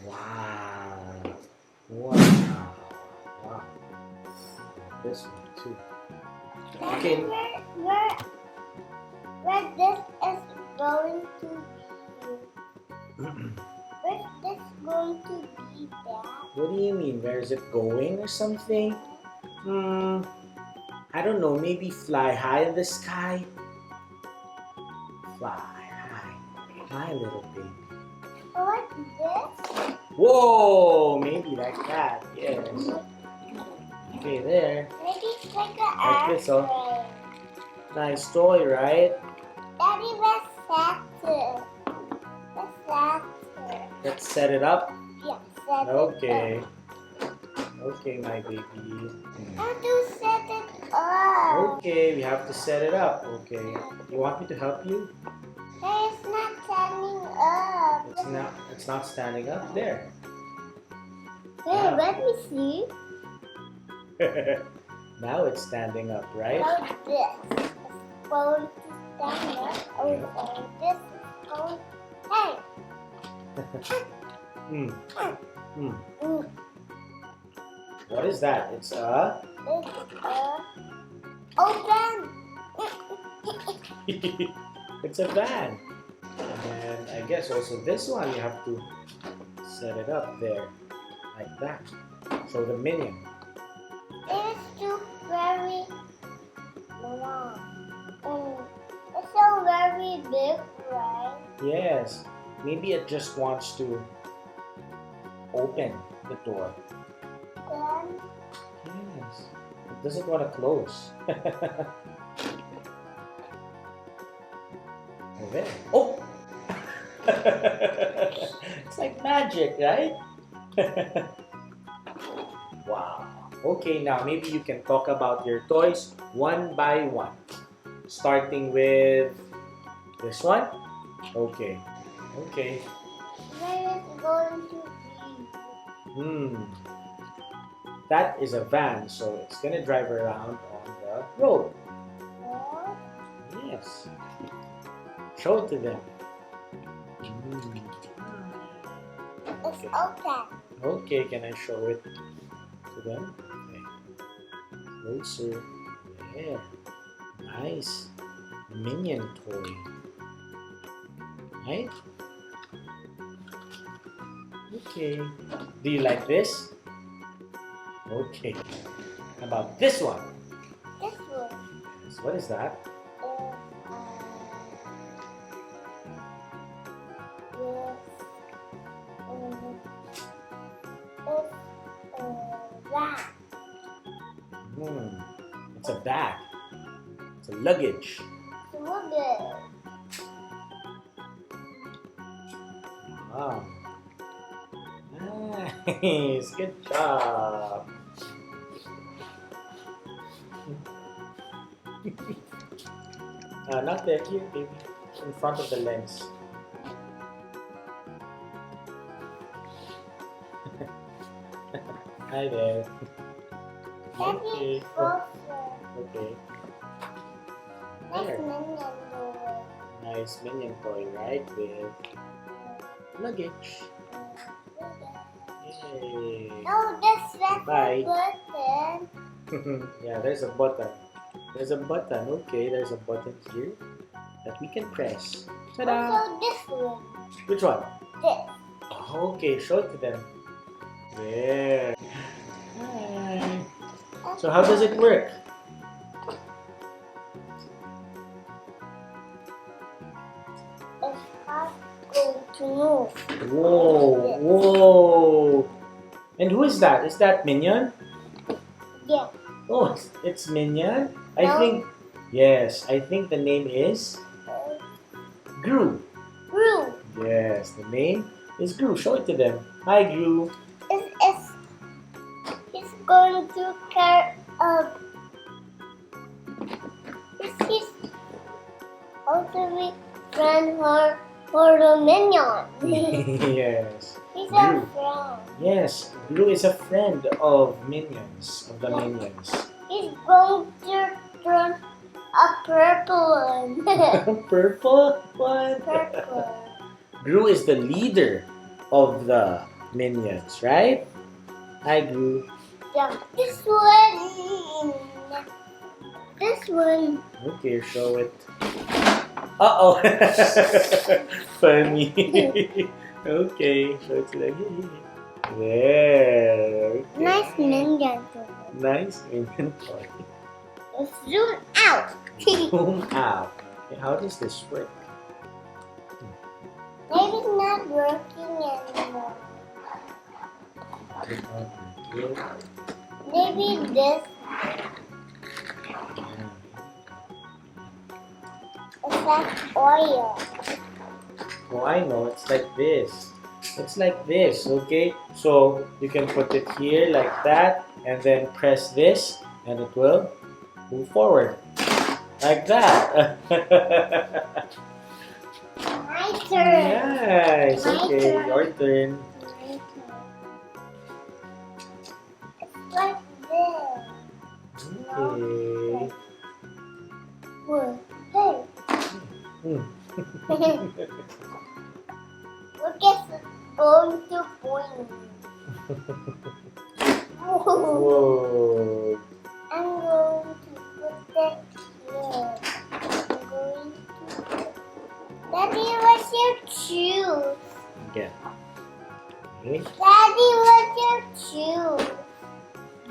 Wow. Wow. Wow. This one too. Okay. Where this is going to be? Where's this going to be, Dad? What do you mean? Where is it going or something? I don't know. Maybe fly high in the sky. Fly high. Hi, little baby. Like this? Whoa! Maybe like that. Yes. Okay, there. Maybe it's like an Like this, oh. airplane. Nice toy, right? Daddy, where's Saturn? Where's Saturn? Let's set it up. Yeah, set Okay. it up. Okay, my baby. How to set it up? Okay, we have to set it up. Okay. You want me to help you? Hey, it's not standing up. It's not standing up there. Hey, let me see. Now it's standing up, right? How this? It's going to stand up. Oh, this is going. Hey! What is that? It's a... Open! It's a van. And I guess also this one you have to set it up there. Like that. Show the minion. It is too very long. It's so very big, right? Yes. Maybe it just wants to open the door. Then Yes. It doesn't want to close. Okay. Oh! It's like magic, right? Wow. Okay, now maybe you can talk about your toys one by one. Starting with this one. Okay. Okay. where is it going to be? That is a van, so it's gonna drive around on the road. Oh, Yes. Show it to them. it's open. Okay, can I show it to them? Okay. Closer. Yeah. Nice. Minion toy. Right? Okay. Do you like this? Okay. How about this one? This one Yes, what is that? that. It's a bag. It's a luggage. Look at Wow. Nice. Good job. Not there, here, baby. In front of the lens. Hi there. Okay. Okay. That's There. minion door. Nice minion toy, right? With luggage. Yay. No, this is Bye. button. Yeah, there's a button. There's a button. Okay, there's a button here that we can press. Ta-da! Also this one. Which one? This. Okay, show it to them. There. Hi. So how does it work? It's not going to move. Whoa, whoa. And who is that? Is that Minion? Yeah. Oh, it's Minion? I No. think, yes, I think the name is Gru. Room. Yes, the name is Gru. Show it to them. Hi, Gru. He's going to carry up. He's also friend for the minion. Yes. He's Gru. a friend. Yes, Gru is a friend of Minions, of the Yeah. Minions. He's going to turn a purple one. Purple one? Purple. Gru is the leader of the minions, right? I grew. Yeah, this one. This one. Okay, show it. Uh-oh. Funny. Okay, show it to the there. Okay. Nice minion. Nice minion toy. Zoom out. Zoom out. Okay, how does this work? Maybe it's not working anymore. Maybe this is like oil. Oh, I know. It's like this. It's like this, okay? So you can put it here like that and then press this and it will move forward. Like that. My turn. Nice. My Okay, turn. your turn. My turn. It's like this. Okay. Whoa. Hey. Hmm. Look, it's going to point. Whoa. Whoa. I'm going to put that here. I'm going to. Daddy, what's your choose? Again. Okay. Daddy, what's your choose?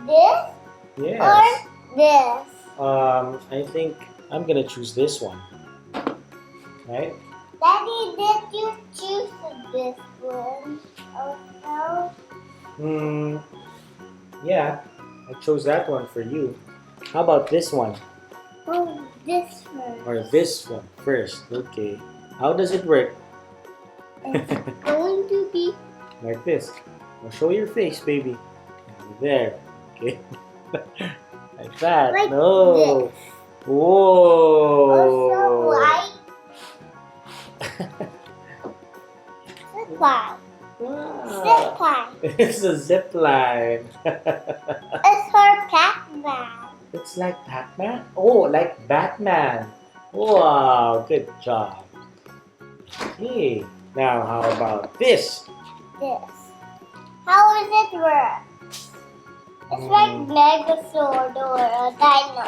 This Yes. or this? I think I'm gonna choose this one. Right? Daddy, did you choose this one also? Yeah. I chose that one for you. How about this one? Oh, this one. Or this one first? Okay. How does it work? It's going to be Like this. Now show your face, baby. There. Okay. Like that. like No. this. Whoa. Also like zip line. Zip Wow. line. It's a zip line. It's her Pac-Man. It's like Batman? Oh, like Batman. Wow, good job. Okay. Now, how about this? This. How does it work? It's like Megazord or a dino.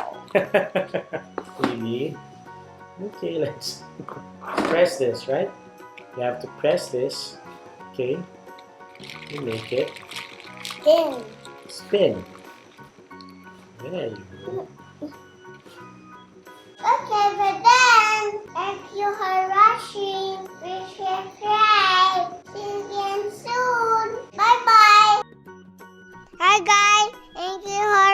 Really? Okay, let's press this, right? You have to press this. Okay. You make it Then. spin. There you go. Okay, but then, thank you for watching. Please subscribe. See you again soon. Bye bye. Hi guys, thank you for